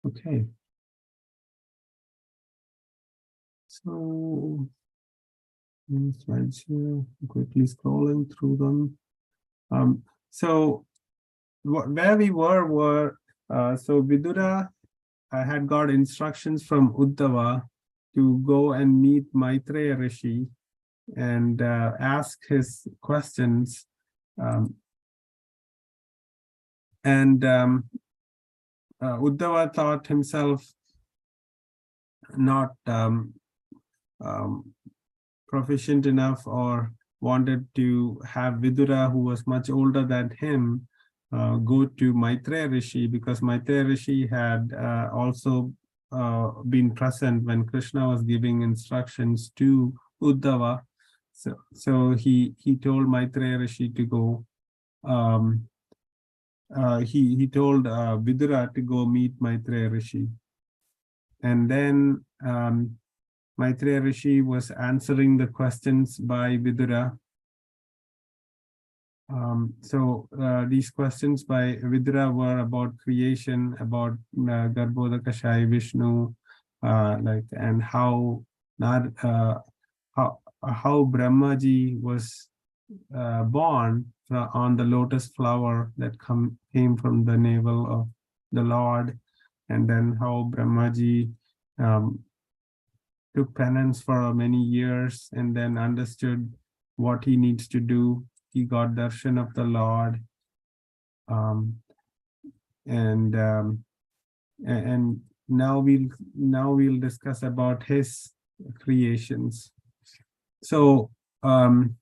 Okay. So, slides here, quickly scrolling through them. So where we were so Vidura had got instructions from Uddhava to go and meet Maitreya Rishi and ask his questions. Uddhava thought himself not proficient enough, or wanted to have Vidura, who was much older than him, go to Maitreya Rishi, because Maitreya Rishi had also been present when Krishna was giving instructions to Uddhava. So he told Maitreya Rishi to go. He told Vidura to go meet Maitreya Rishi, and then Maitreya Rishi was answering the questions by Vidura. These questions by Vidura were about creation, about Garbhodakashai Vishnu, and how Brahmaji was born on the lotus flower that came from the navel of the Lord, and then how Brahmaji took penance for many years and then understood what he needs to do. He got darshan of the Lord, and now we'll discuss about his creations. So the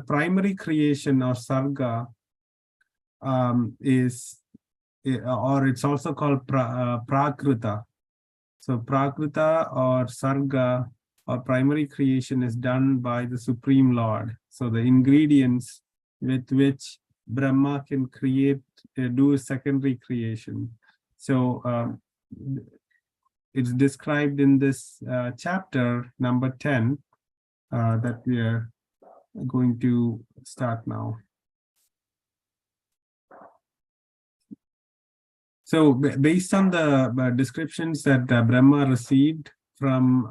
primary creation, or sarga, is, or it's also called prakrita. So prakrita or sarga or primary creation is done by the Supreme Lord. So the ingredients with which Brahma can create, do secondary creation. So it's described in this chapter number 10 that we are going to start now. So based on the descriptions that Brahma received from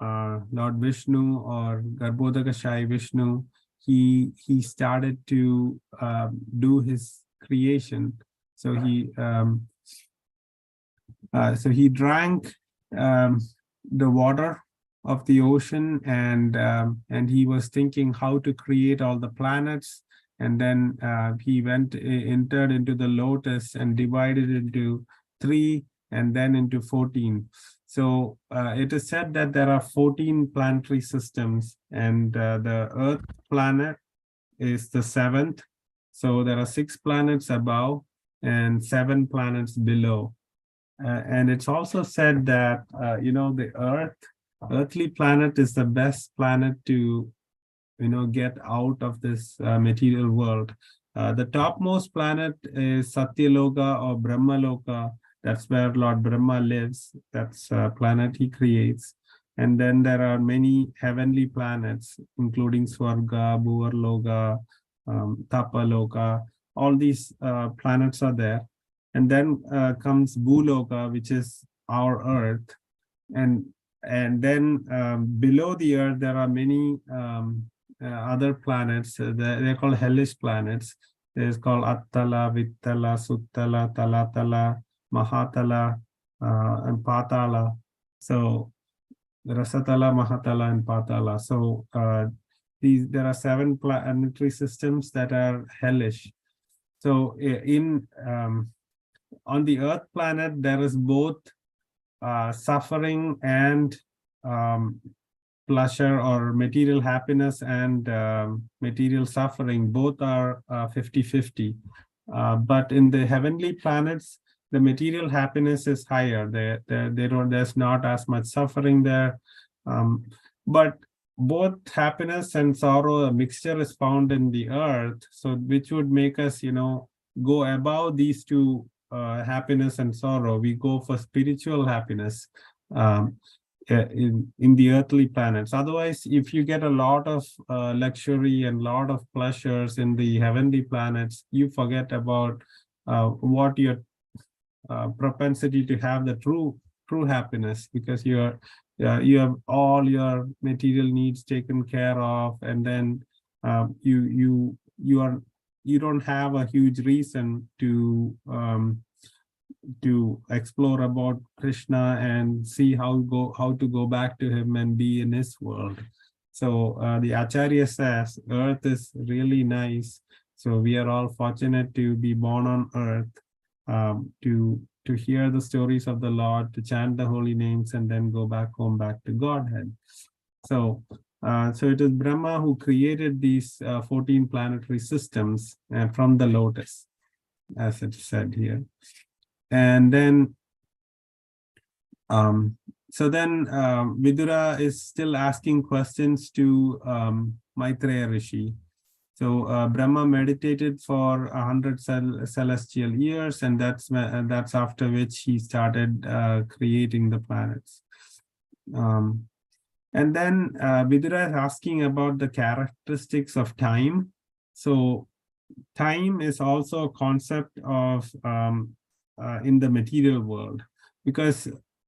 Lord Vishnu, or Garbhodakashai Vishnu, he started to do his creation. So he drank the water of the ocean, and he was thinking how to create all the planets. And then he entered into the lotus and divided into 3 and then into 14. So it is said that there are 14 planetary systems, and the Earth planet is the 7th. So there are 6 planets above and 7 planets below. And it's also said that, the earthly planet is the best planet to get out of this material world. The topmost planet is Satyaloka or Brahmaloka. That's where Lord Brahma lives. That's a planet he creates. And then there are many heavenly planets, including Swarga, Bhuvarloka, Tapaloka. All these planets are there. And then comes Bhuloka, which is our Earth. And then below the Earth, there are many other planets. They're called hellish planets. There's called Attala, Vittala, Suttala, Talatala, Mahatala, and Patala. So Rasatala, Mahatala, and Patala. So there are 7 planetary systems that are hellish. So on the Earth planet, there is both suffering and pleasure, or material happiness and material suffering. Both are 50-50. But in the heavenly planets, the material happiness is higher. There's not as much suffering there. But both happiness and sorrow, a mixture, is found in the Earth. So which would make us, go above these two, happiness and sorrow. We go for spiritual happiness in the earthly planets. Otherwise, if you get a lot of luxury and lot of pleasures in the heavenly planets, you forget about what you're propensity to have the true happiness, because you have all your material needs taken care of, and then you don't have a huge reason to explore about Krishna and see how to go back to him and be in his world. So the Acharya says earth is really nice. So we are all fortunate to be born on earth, to hear the stories of the Lord, to chant the holy names, and then go back home, back to Godhead. So so it is Brahma who created these 14 planetary systems from the lotus, as it said here. And then Vidura is still asking questions to Maitreya Rishi. So Brahma meditated for 100 celestial years, and that's after which he started creating the planets. And then Vidura is asking about the characteristics of time. So time is also a concept of in the material world, because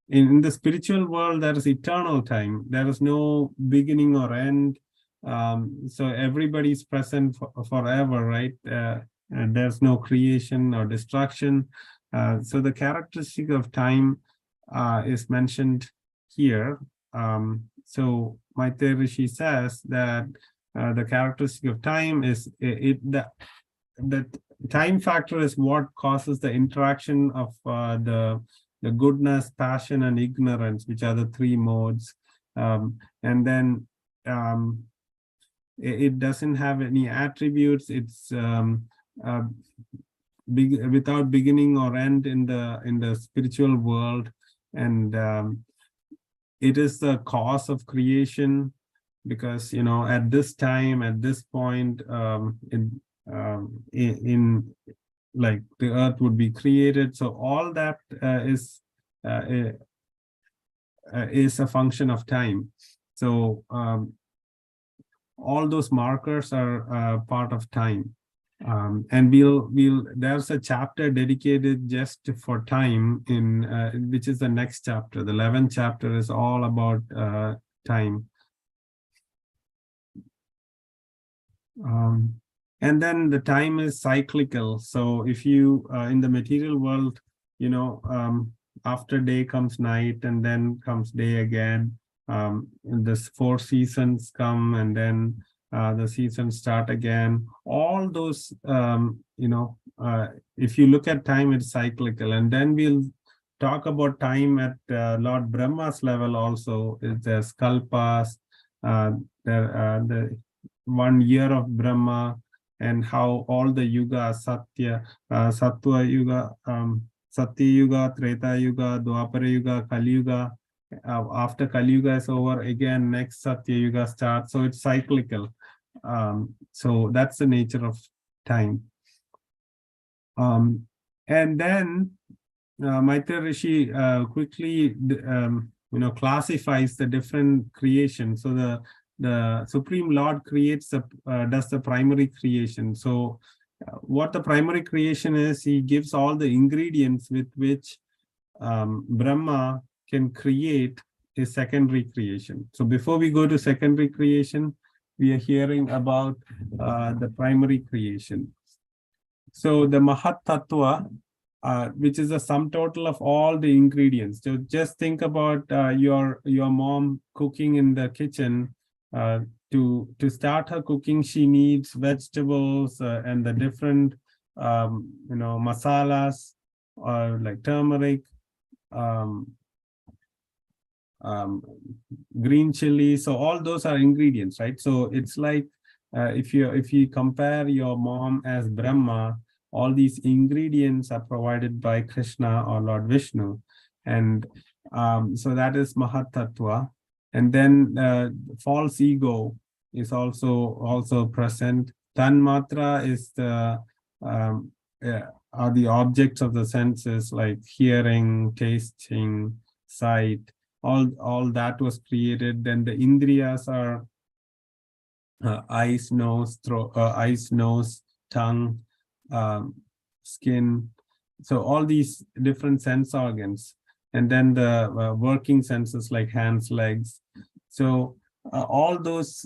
in the spiritual world there is eternal time. There is no beginning or end. So everybody's present forever, right? And there's no creation or destruction. So the characteristic of time is mentioned here. So Maitreya Rishi says that the characteristic of time is the time factor is what causes the interaction of the goodness, passion, and ignorance, which are the three modes. And then it doesn't have any attributes. It's without beginning or end in the spiritual world, and it is the cause of creation, because at this time, at this point, in like the earth would be created. So all that is a function of time. So all those markers are part of time. And there's a chapter dedicated just for time in which is the next chapter. The 11th chapter is all about time. And then the time is cyclical. So if you in the material world, after day comes night, and then comes day again. And this 4 seasons come, and then the seasons start again. All those, if you look at time, it's cyclical. And then we'll talk about time at Lord Brahma's level also. There's kalpas, the 1 year of Brahma, and how all the yugas, Sattva Yuga, Satya Yuga, Treta Yuga, Dwapara Yuga, Kali Yuga. After Kali Yuga is over, again next Satya Yuga starts. So it's cyclical. So that's the nature of time. And then Maitreya Rishi quickly classifies the different creations. So the Supreme Lord creates does the primary creation. So what the primary creation is, he gives all the ingredients with which Brahma can create a secondary creation. So before we go to secondary creation, we are hearing about the primary creation. So the Mahat Tattva, which is the sum total of all the ingredients. So just think about your mom cooking in the kitchen. To start her cooking, she needs vegetables and the different masalas, like turmeric, green chili. So all those are ingredients, right? So it's like if you compare your mom as Brahma, all these ingredients are provided by Krishna or Lord Vishnu, and so that is Mahat Tattva. And then false ego is also present. Tanmatra is are the objects of the senses, like hearing, tasting, sight. All that was created. Then the Indriyas are eyes, nose, tongue, skin, So all these different sense organs, and then the working senses like hands, legs. So all those,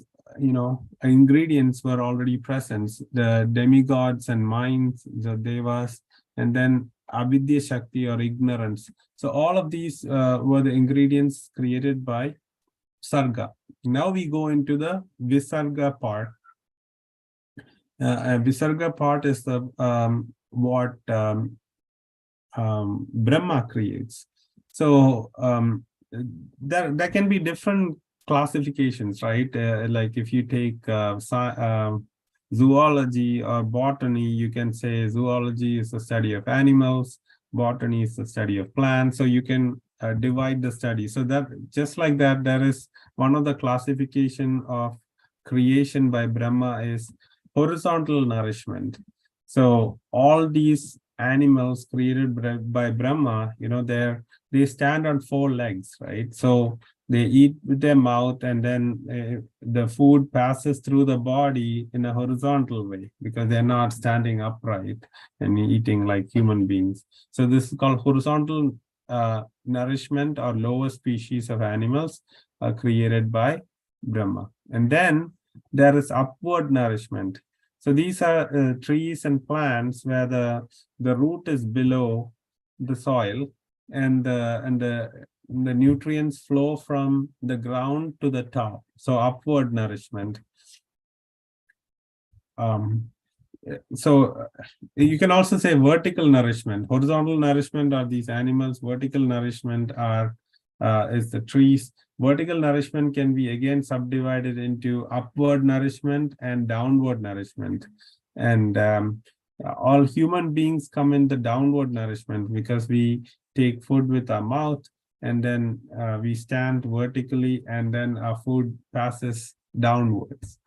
ingredients were already present. The demigods and minds, the devas, and then avidya shakti or ignorance. So all of these were the ingredients created by Sarga. Now we go into the Visarga part. Visarga part is the what Brahma creates. So there can be different classifications, right? Like if you take zoology or botany, you can say zoology is the study of animals, botany is the study of plants. So you can divide the study. So that just like that, there is one of the classification of creation by Brahma is horizontal nourishment. So all these animals created by Brahma, they stand on four legs, right? So they eat with their mouth, and then the food passes through the body in a horizontal way because they're not standing upright and eating like human beings. So this is called horizontal nourishment, or lower species of animals are created by Brahma. And then there is upward nourishment. So these are trees and plants where the root is below the soil, and the nutrients flow from the ground to the top. So upward nourishment. So you can also say vertical nourishment. Horizontal nourishment are these animals. Vertical nourishment is the trees. Vertical nourishment can be again subdivided into upward nourishment and downward nourishment. And all human beings come in the downward nourishment because we take food with our mouth, and then we stand vertically, and then our food passes downwards.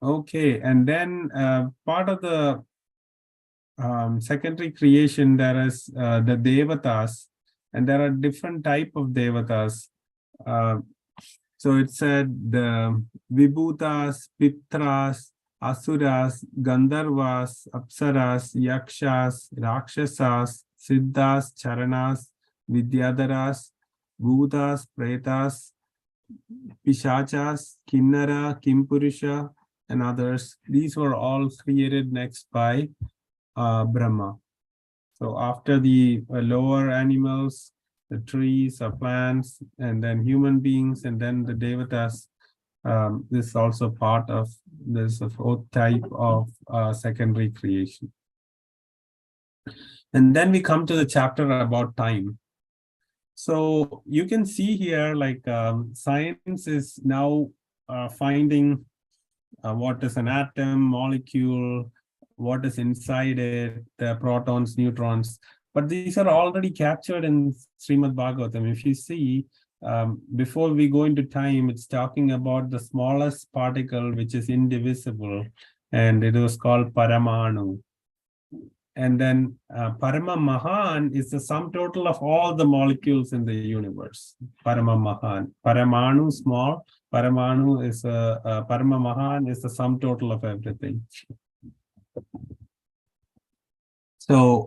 Okay, and then part of the secondary creation, there is the devatas, and there are different type of devatas. So it said the vibhutas, pitras, asuras, gandharvas, apsaras, yakshas, rakshasas, siddhas, charanas, vidyadharas, bhutas, pretas, pishachas, kinnara, kimpurusha, and others. These were all created next by Brahma. So after the lower animals, the trees or plants, and then human beings, and then the devatas, this is also part of this fourth type of secondary creation. And then we come to the chapter about time. So you can see here, like science is now finding what is an atom, molecule, what is inside it, the protons, neutrons. But these are already captured in Srimad Bhagavatam. If you see, before we go into time, it's talking about the smallest particle, which is indivisible, and it was called Paramanu. And then Parama Mahan is the sum total of all the molecules in the universe. Parama Mahan. Paramanu, small. Paramanu is Parama Mahan is the sum total of everything. So,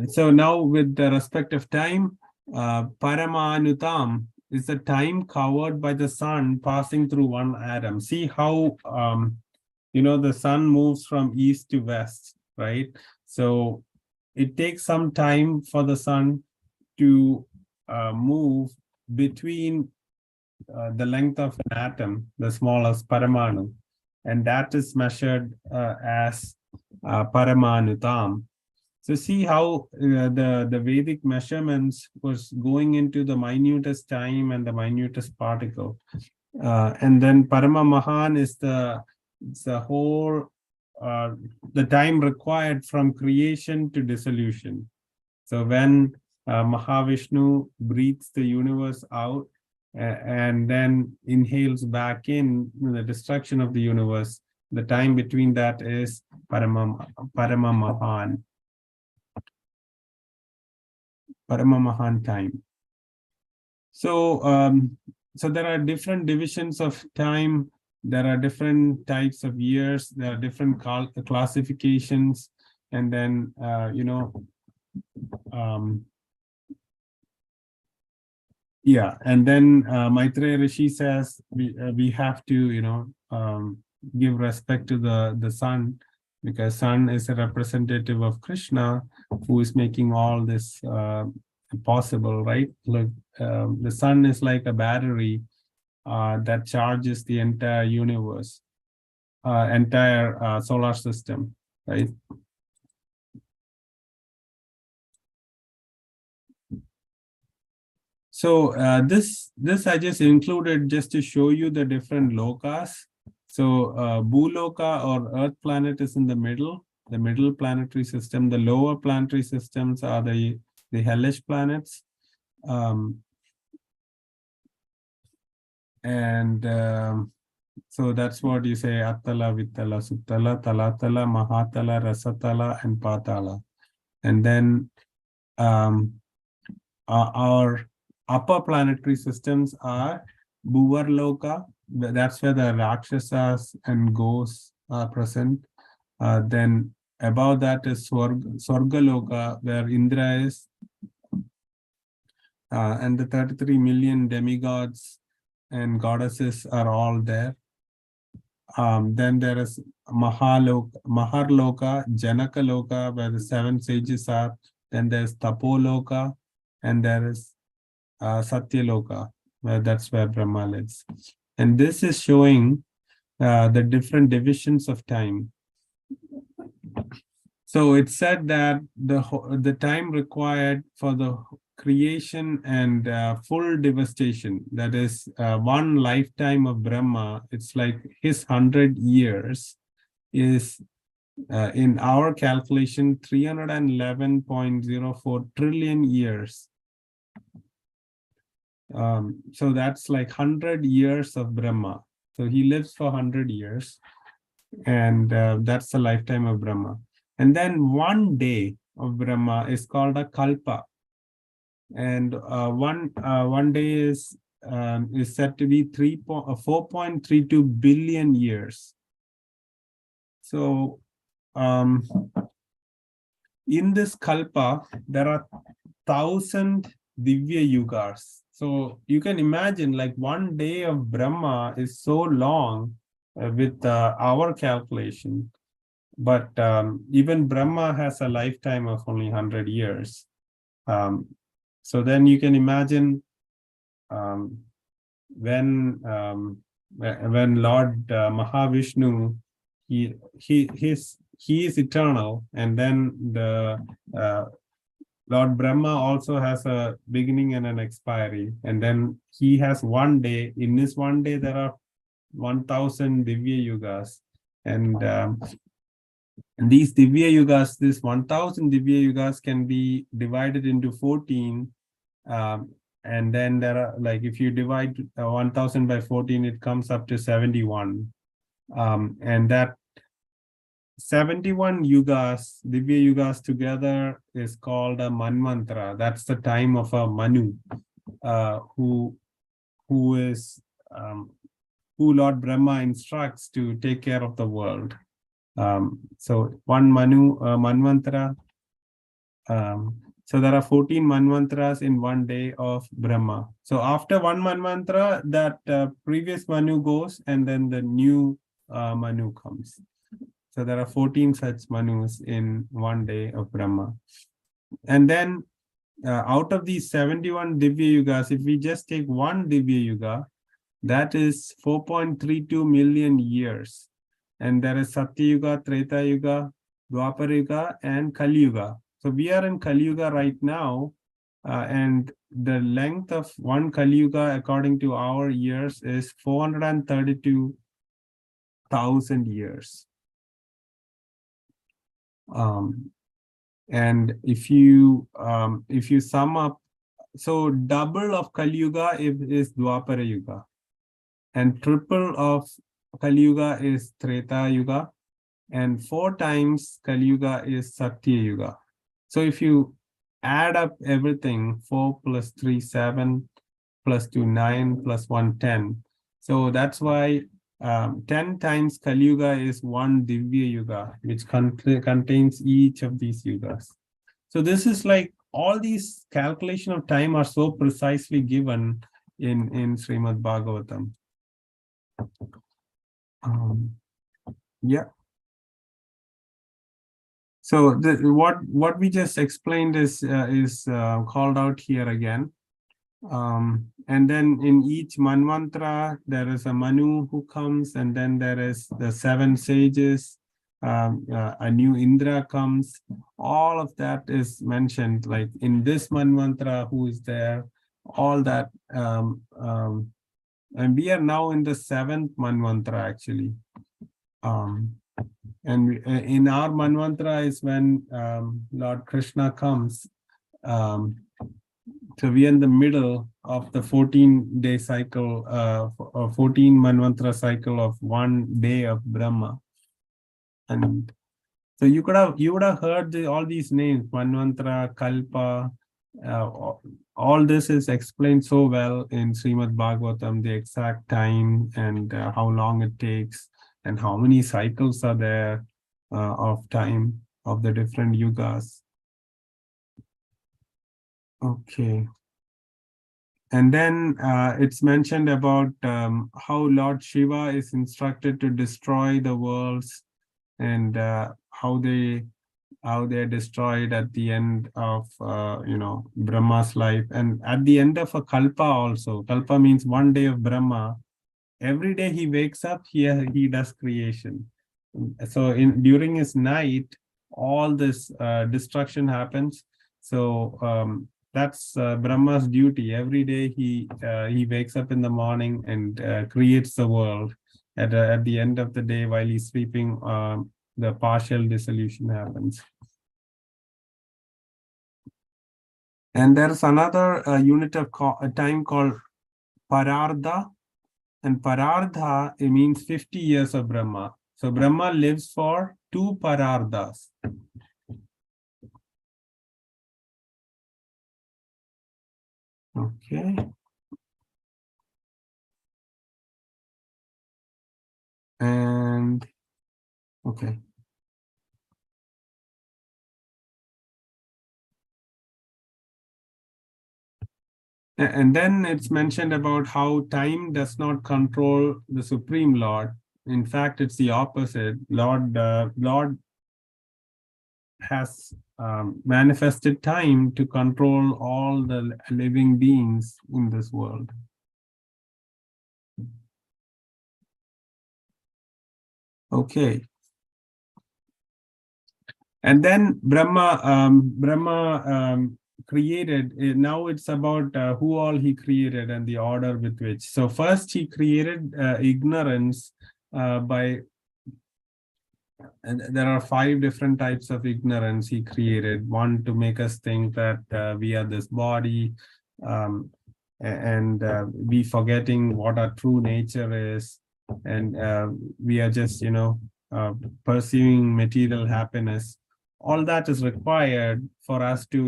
so now with the respect of time, Paramanutam is the time covered by the sun passing through one atom. See how the sun moves from east to west, right? So it takes some time for the sun to move between the length of an atom, the smallest paramanu, and that is measured as paramanutam. So see how the Vedic measurements was going into the minutest time and the minutest particle. And then Parama Mahan is the whole the time required from creation to dissolution. So when Mahavishnu breathes the universe out and then inhales back in the destruction of the universe, the time between that is Parama Mahan. Parama Mahan time. So so there are different divisions of time. there are different types of years, there are different classifications, and then yeah, and then Maitreya Rishi says we have to give respect to the sun, because sun is a representative of Krishna, who is making all this possible, right? Look, the sun is like a battery that charges the entire universe, entire solar system, right? So this I just included just to show you the different lokas. So Bhuloka or Earth planet is in the middle planetary system. The lower planetary systems are the hellish planets. So that's what you say: Attala, Vittala, Suttala, Talatala, Mahatala, Rasatala, and Patala. And then our upper planetary systems are Bhuvarloka, that's where the Rakshasas and ghosts are present. Then above that is Swargaloka, where Indra is, and the 33 million demigods and goddesses are all there. Then there is Maharloka, Janakaloka, where the 7 sages are. Then there's Tapoloka, and there is Satyaloka, that's where Brahma lives. And this is showing the different divisions of time. So it said that the time required for the creation and full devastation, that is one lifetime of Brahma, it's like his 100 years is in our calculation 311.04 trillion years. So that's like 100 years of Brahma. So he lives for 100 years, and that's the lifetime of Brahma. And then one day of Brahma is called a kalpa, and one day is said to be 4.32 billion years. So in this kalpa, there are 1,000 Divya Yugas. So you can imagine, like, one day of Brahma is so long with our calculation, but even Brahma has a lifetime of only 100 years. So then you can imagine when Lord Mahavishnu, he is eternal, and then the Lord Brahma also has a beginning and an expiry, and then he has one day. In this one day, there are 1,000 Divya Yugas, and these Divya Yugas, this 1,000 Divya Yugas can be divided into 14, and then there are, like, if you divide 1,000 by 14, it comes up to 71, and that 71 yugas, Divya yugas together, is called a manmantra. That's the time of a Manu, who Lord Brahma instructs to take care of the world. So one Manu, manmantra. So there are 14 manmantras in one day of Brahma. So after one manmantra, that previous Manu goes, and then the new Manu comes. So there are 14 such Manus in one day of Brahma. And then out of these 71 Divya Yugas, if we just take one Divya Yuga, that is 4.32 million years. And there is Satya Yuga, Treta Yuga, Dwapara Yuga, and Kali Yuga. So we are in Kali Yuga right now, and the length of one Kali Yuga, according to our years, is 432,000 years. And if you sum up, so double of Kali Yuga is Dwapara Yuga, and triple of Kali Yuga is Treta Yuga, and 4 times Kali Yuga is Satya Yuga. So if you add up everything, 4 plus 3, 7, plus 2, 9, plus 1, 10. So that's why 10 times Kali Yuga is one Divya Yuga, which contains each of these yugas. So this is like all these calculation of time are so precisely given in Srimad Bhagavatam. Yeah. So what we just explained is called out here again. And then in each manvantra, there is a Manu who comes, and then there is the 7 sages, a new Indra comes. All of that is mentioned, like in this manvantra, who is there, all that. And we are now in the 7th manvantra, actually. And in our manvantra is when Lord Krishna comes. So we are in the middle of the 14-day cycle, 14 manvantra cycle of 1 day of Brahma. And so you would have heard all these names, manvantra, kalpa, all this is explained so well in Srimad Bhagavatam, the exact time and how long it takes and how many cycles are there of time of the different yugas. Okay. And then it's mentioned about how Lord Shiva is instructed to destroy the worlds and how they're destroyed at the end of Brahma's life, and at the end of a kalpa also. Kalpa means 1 day of Brahma. Every day he wakes up, he does creation. So during his night, all this destruction happens. So that's Brahma's duty. Every day he wakes up in the morning and creates the world. At the end of the day, while he's sleeping, the partial dissolution happens. And there's another unit of time called Parardha. And Parardha, it means 50 years of Brahma. So Brahma lives for 2 Parardhas. Okay. And okay. And then it's mentioned about how time does not control the Supreme Lord. In fact, it's the opposite. Lord has manifested time to control all the living beings in this world. Okay. And then Brahma created, now it's about who all he created and the order with which. So first he created ignorance by, and there are 5 different types of ignorance he created. One, to make us think that we are this body, and we forgetting what our true nature is, and we are just pursuing material happiness. All that is required for us to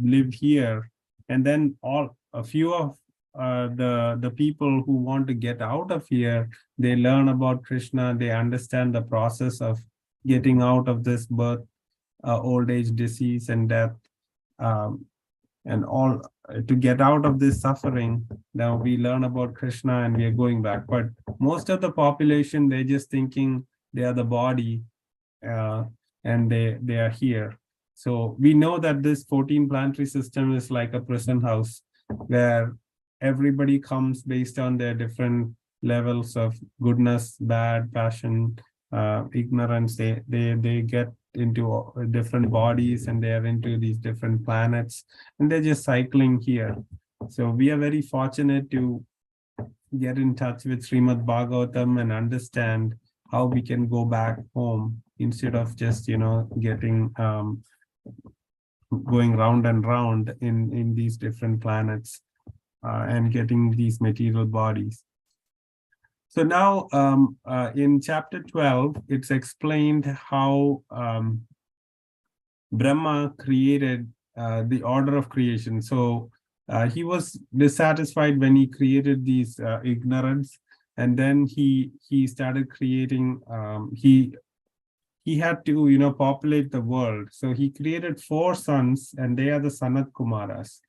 live here. And then a few of the people who want to get out of here, they learn about Krishna, they understand the process of getting out of this birth, old age, disease, and death, and all to get out of this suffering. Now we learn about Krishna and we are going back. But most of the population, they're just thinking they are the body, and they are here. So we know that this 14 planetary system is like a prison house where everybody comes based on their different levels of goodness, bad, passion, ignorance. They get into different bodies and they are into these different planets and they're just cycling here. So we are very fortunate to get in touch with Srimad Bhagavatam and understand how we can go back home instead of just getting going round and round in these different planets and getting these material bodies. So now in chapter 12, it's explained how Brahma created the order of creation. So he was dissatisfied when he created these ignorance. and then he started creating. He had to populate the world. So he created 4 sons, and they are the Sanat Kumaras,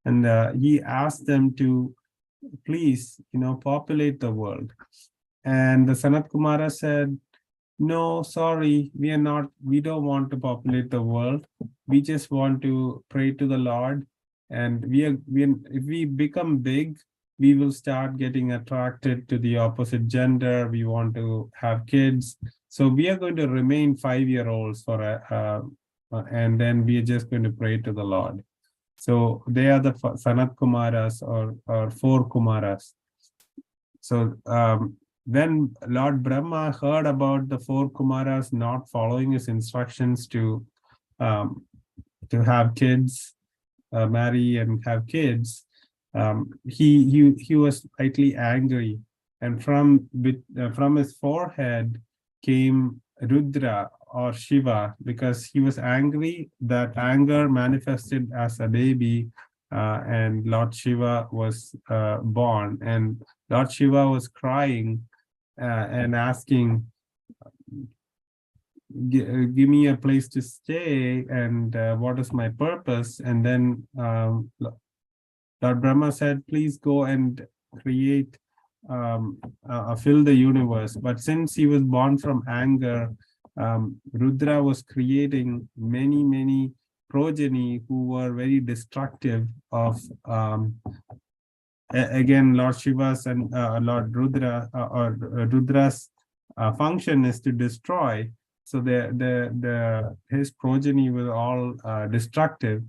and he asked them to please populate the world. And the Sanat Kumara said, no, sorry, we don't want to populate the world. We just want to pray to the Lord. And if we become big, we will start getting attracted to the opposite gender. We want to have kids. So we are going to remain 5-year-olds and then we are just going to pray to the Lord. So they are the Sanat Kumaras or 4 Kumaras. So when Lord Brahma heard about the 4 Kumaras not following his instructions to have kids, marry and have kids, he was slightly angry, and from his forehead came Rudra or Shiva, because he was angry. That anger manifested as a baby, and Lord Shiva was born, and Lord Shiva was crying and asking, give me a place to stay, and what is my purpose? And then Lord Brahma said, please go and create, fill the universe. But since he was born from anger, Rudra was creating many progeny who were very destructive of, again, Lord Shiva's and Lord Rudra, or Rudra's function is to destroy. So his progeny were all destructive.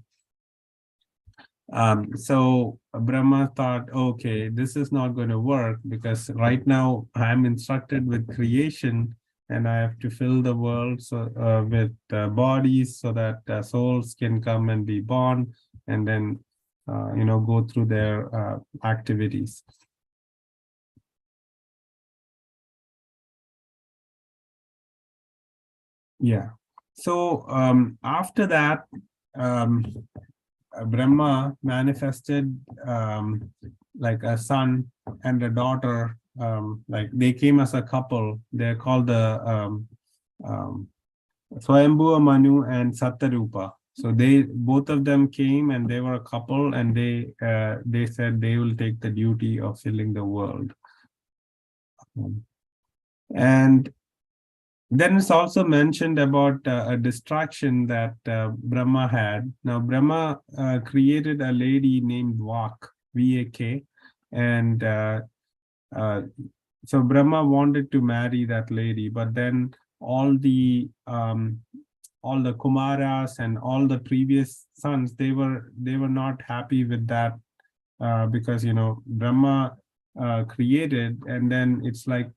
So Brahma thought, okay, this is not going to work, because right now I'm instructed with creation, and I have to fill the world with bodies, so that souls can come and be born, and then go through their activities. Yeah. So after that, Brahma manifested like a son and a daughter. Like they came as a couple. They're called the Swayambhuva Manu and Sattarupa. So both of them came, and they were a couple, and they said they will take the duty of filling the world. And then it's also mentioned about a distraction that Brahma had. Now, Brahma created a lady named Vak, V-A-K, and so Brahma wanted to marry that lady, but then all the Kumaras and all the previous sons, they were not happy with that, because Brahma created, and then it's like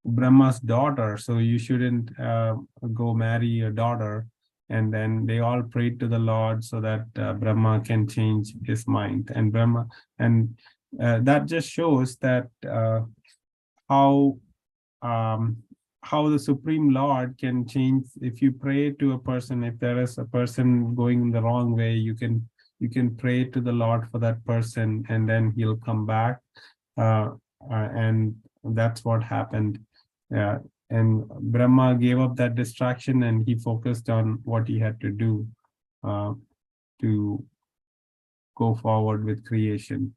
Brahma's daughter, so you shouldn't go marry a daughter. And then they all prayed to the Lord so that Brahma can change his mind. And that just shows that how the Supreme Lord can change. If you pray to a person, if there is a person going the wrong way, you can pray to the Lord for that person, and then he'll come back. And that's what happened. And Brahma gave up that distraction, and he focused on what he had to do to go forward with creation.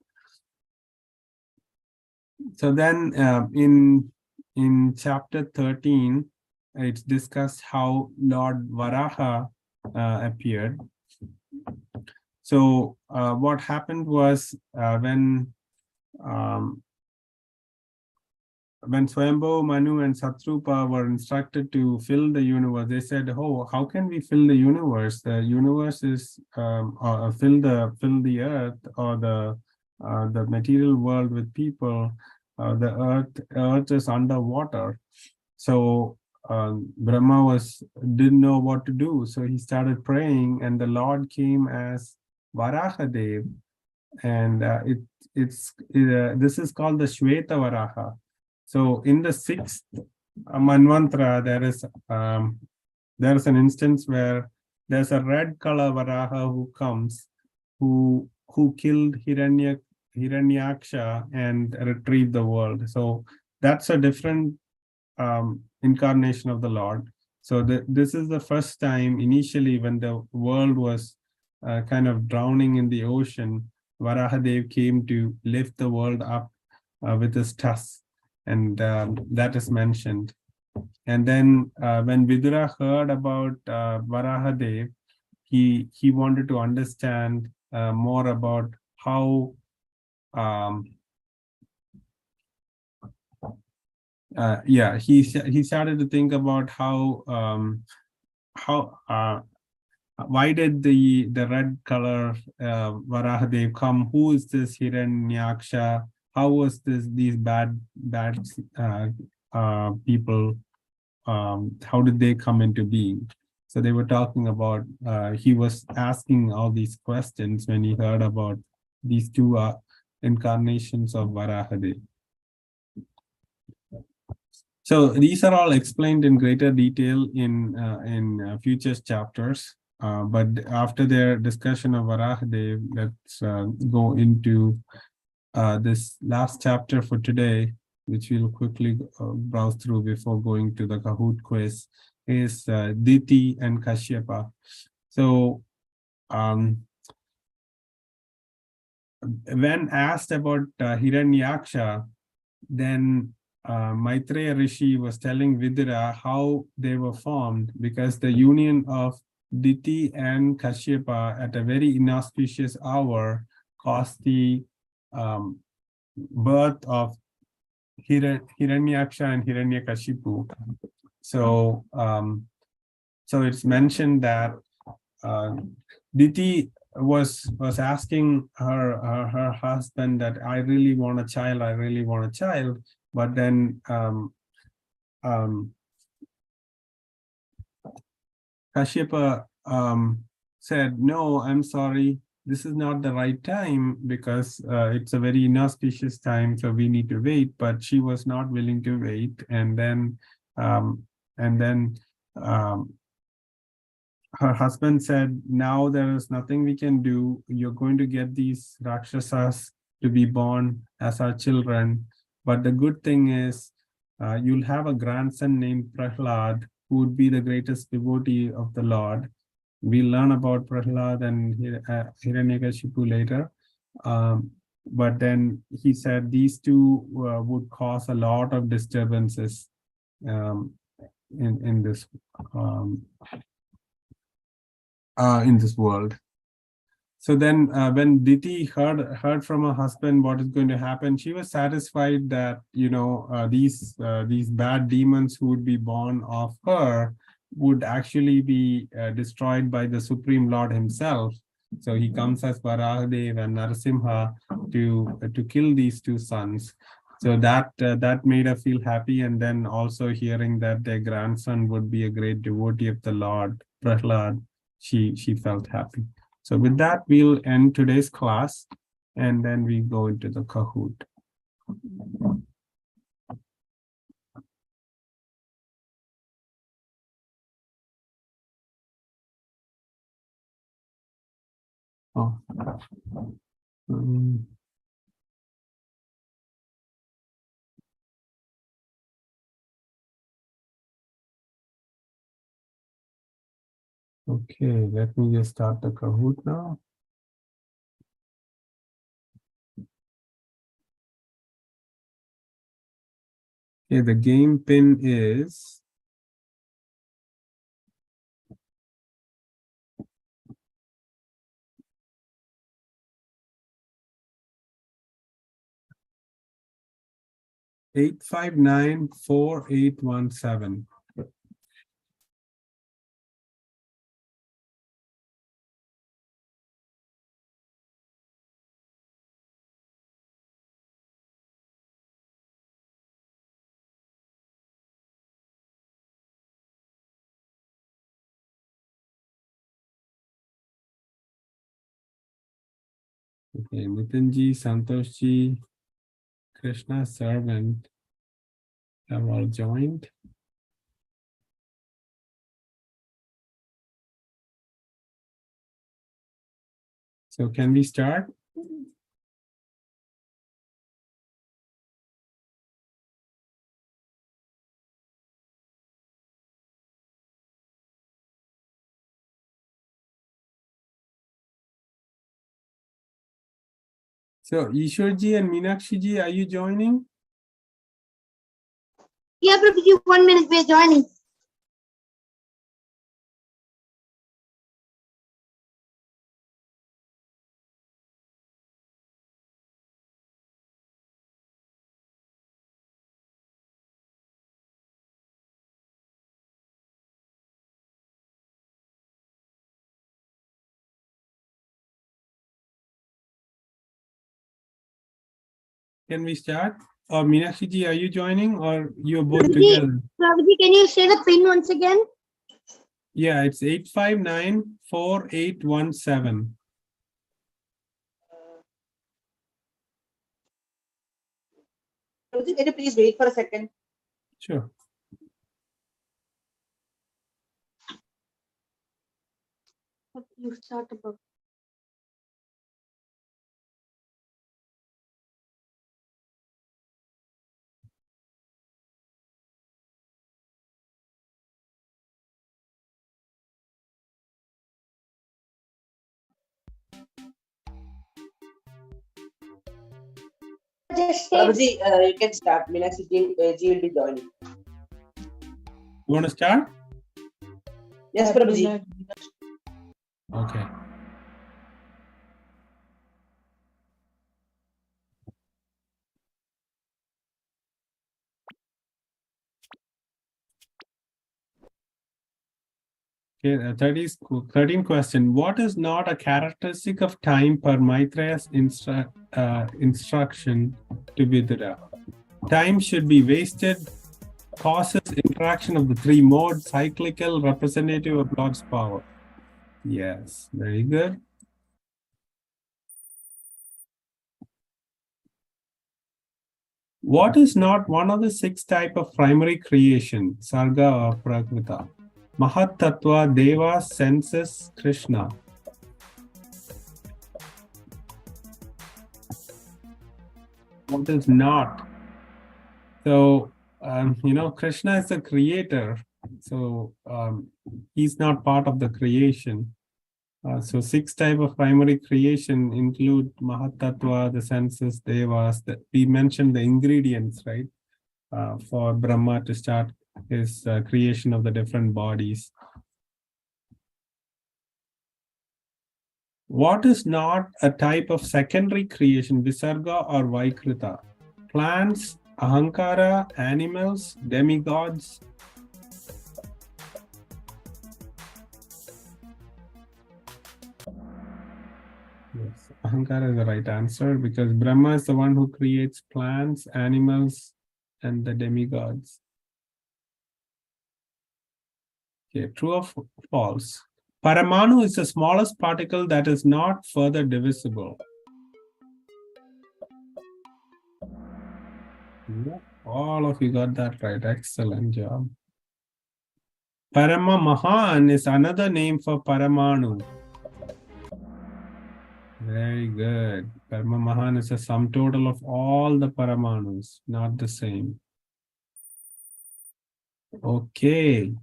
So then in chapter 13, it's discussed how Lord Varaha appeared. So what happened was when Swayambhu, Manu, and Satrupa were instructed to fill the universe, they said, "Oh, how can we fill the universe? The universe is fill the earth, or the material world with people. The earth is underwater." So Brahma didn't know what to do, so he started praying, and the Lord came as Varahadev, and this is called the Shweta Varaha. So in the 6th Manvantara, there is an instance where there's a red color Varaha who comes, who killed Hiranyaksha and retrieved the world. So that's a different incarnation of the Lord. So this is the first time initially when the world was kind of drowning in the ocean, Varahadev came to lift the world up with his tusks, and that is mentioned. And then when Vidura heard about Varahadev, he wanted to understand more about how um, he started to think about how why did the red color Varahadev come? Who is this Hiranyaksha? How was these bad people? How did they come into being? So they were talking about. He was asking all these questions when he heard about these two incarnations of Varahadev. So these are all explained in greater detail in future chapters. But after their discussion of Varahadev, let's go into this last chapter for today, which we'll quickly browse through before going to the Kahoot quiz, is Diti and Kashyapa. So when asked about Hiranyaksha, then Maitreya Rishi was telling Vidura how they were formed, because the union of Diti and Kashyapa at a very inauspicious hour caused the birth of Hiranyaksha and Hiranyakashipu. So, so it's mentioned that Diti was asking her husband that I really want a child, I really want a child, but then Kashyapa said, no, I'm sorry, this is not the right time, because it's a very inauspicious time, so we need to wait. But she was not willing to wait, and then her husband said, now there is nothing we can do. You're going to get these Rakshasas to be born as our children. But the good thing is you'll have a grandson named Prahlad, who would be the greatest devotee of the Lord. We'll learn about Prahlad and Hiranyakashipu later. But then he said these two would cause a lot of disturbances in this world. So then when Diti heard from her husband what is going to happen, she was satisfied that, you know, these bad demons who would be born of her would actually be destroyed by the Supreme Lord himself. So he comes as Varahadev and Narasimha to kill these two sons. So that made her feel happy, and then also hearing that their grandson would be a great devotee of the Lord, Prahlad, she felt happy. So with that, we'll end today's class, and then we go into the Kahoot. Oh. Okay, let me just start the Kahoot now. Okay, the game pin is 8594817. Okay, Nitinji, Santoshji, Krishna servant have all joined. So can we start? So Ishwarji and Meenakshiji, are you joining? Yeah, Prabhuji, 1 minute, we're joining. Can we start? Or Meenakshiji, are you joining or you're both Prabhuji, together? Prabhuji, can you say the pin once again? Yeah, it's 859-4817. Prabhuji, can you please wait for a second? Sure. You start about. Just say. Prabhuji, you can start. Meenakshi ji will be joining. You want to start? Yes, Prabhuji. Okay. Okay, 13 question. What is not a characteristic of time per Maitreya's instruction to Vidura? Time should be wasted, causes interaction of the three modes, cyclical, representative of Lord's power. Yes, very good. What is not one of the 6 type of primary creation, Sarga or Prakrita? Mahat Tattva, Deva, senses, Krishna. What is not? So, Krishna is the creator. So, he's not part of the creation. So 6 type of primary creation include Mahat Tattva, the senses, Devas. We mentioned the ingredients, right? For Brahma to start his creation of the different bodies. What is not a type of secondary creation, Visarga or Vaikrita? Plants, Ahankara, animals, demigods. Yes, Ahankara is the right answer because Brahma is the one who creates plants, animals, and the demigods. Okay, true or false? Paramanu is the smallest particle that is not further divisible. Yeah, all of you got that right. Excellent job. Parama Mahan is another name for Paramanu. Very good. Parama Mahan is a sum total of all the Paramanus, not the same. Okay.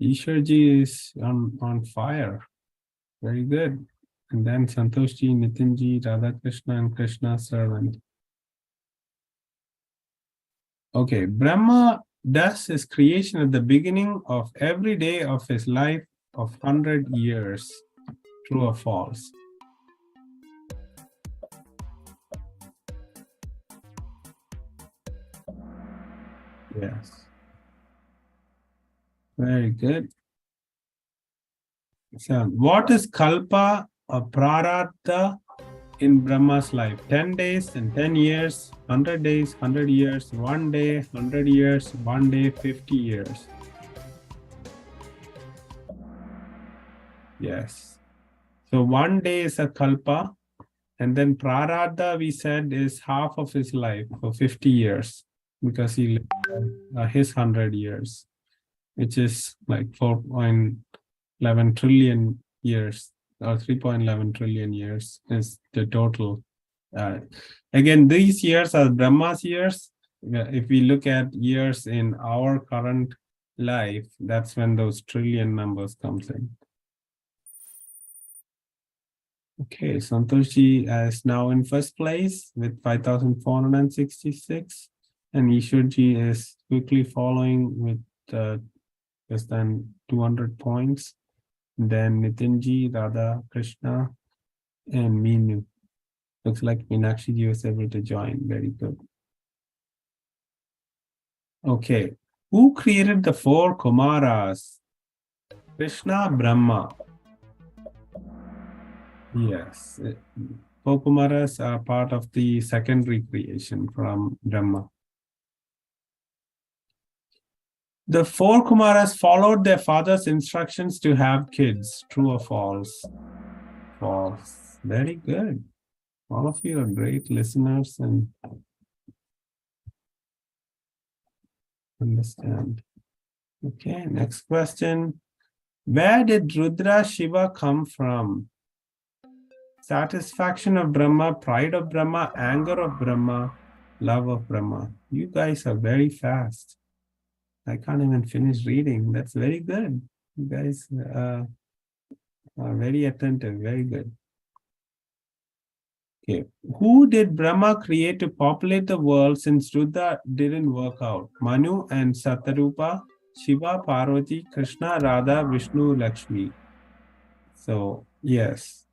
Ishwarji is on fire. Very good. And then Santoshji, Nitinji, Radhakrishna, and Krishna servant. Okay, Brahma does his creation at the beginning of every day of his life of 100 years. True or false? Yes. Very good. So, what is Kalpa or Prarabdha in Brahma's life? 10 days and 10 years, 100 days, 100 years, 1 day, 100 years, 1 day, 50 years. Yes. So 1 day is a Kalpa, and then Prarabdha, we said, is half of his life for 50 years because he lived his 100 years, which is like 4.11 trillion years or 3.11 trillion years is the total. Again, these years are Brahma's years. If we look at years in our current life, that's when those trillion numbers comes in. Okay, Santoshi is now in first place with 5,466, and Ishwarji is quickly following with less than 200 points. Then Nitinji, Radha, Krishna, and Meenu. Looks like Meenakshi was able to join. Very good. Okay, who created the 4 Kumaras? Krishna, Brahma. Yes, 4 Kumaras are part of the secondary creation from Brahma. The 4 Kumaras followed their father's instructions to have kids. True or false? False. Very good. All of you are great listeners and understand. Okay, next question. Where did Rudra Shiva come from? Satisfaction of Brahma, pride of Brahma, anger of Brahma, love of Brahma. You guys are very fast. I can't even finish reading. That's very good. You guys are very attentive. Very good. Okay. Who did Brahma create to populate the world since Rudra didn't work out? Manu and Satarupa, Shiva, Parvati, Krishna, Radha, Vishnu, Lakshmi. So, yes.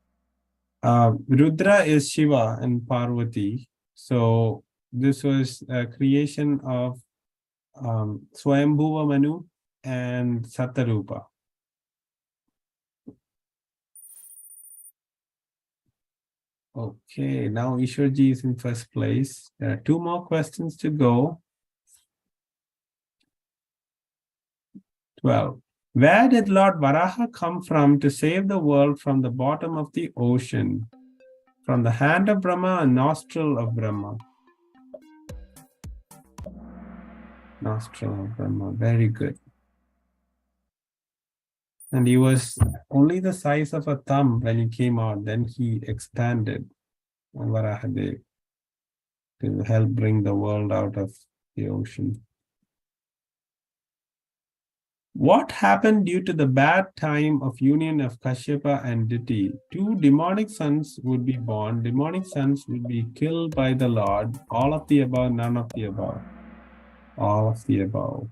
Rudra is Shiva and Parvati. So, this was a creation of Swayambhuva Manu and Satarupa. Okay, now Ishwarji is in first place. There are 2 more questions to go. 12. Where did Lord Varaha come from to save the world from the bottom of the ocean? From the hand of Brahma and nostril of Brahma. Nostril of Brahma, very good. And he was only the size of a thumb when he came out. Then he expanded, Varahadev, to help bring the world out of the ocean. What happened due to the bad time of union of Kashyapa and Diti? 2 demonic sons would be born. Demonic sons would be killed by the Lord. All of the above, none of the above. All of the above.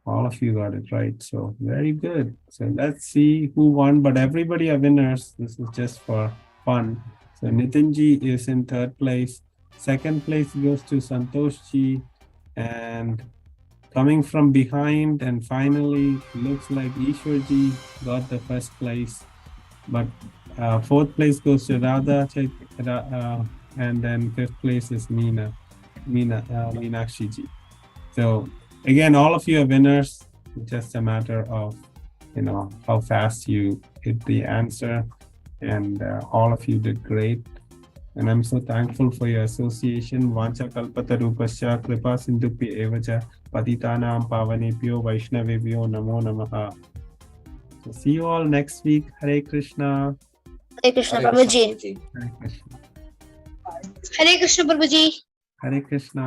All of you got it right. So very good. So let's see who won, but everybody are winners. This is just for fun. So Nitinji is in 3rd place. 2nd place goes to Santoshji, and coming from behind, and finally looks like Ishwarji got the 1st place. But 4th place goes to Radha, and then 5th place is Meenakshi. So again, all of you are winners. It's just a matter of, how fast you hit the answer. And all of you did great. And I'm so thankful for your association. Vancha kalpata rupasya kripa sindhupya evacha patitanam pavanebhyo vaishnavebhyo namo namaha. So see you all next week. Hare Krishna. Hare Krishna, Hare Prabhuji. Krishna. Hare Krishna. Hare Krishna, Prabhuji. Hare Krishna.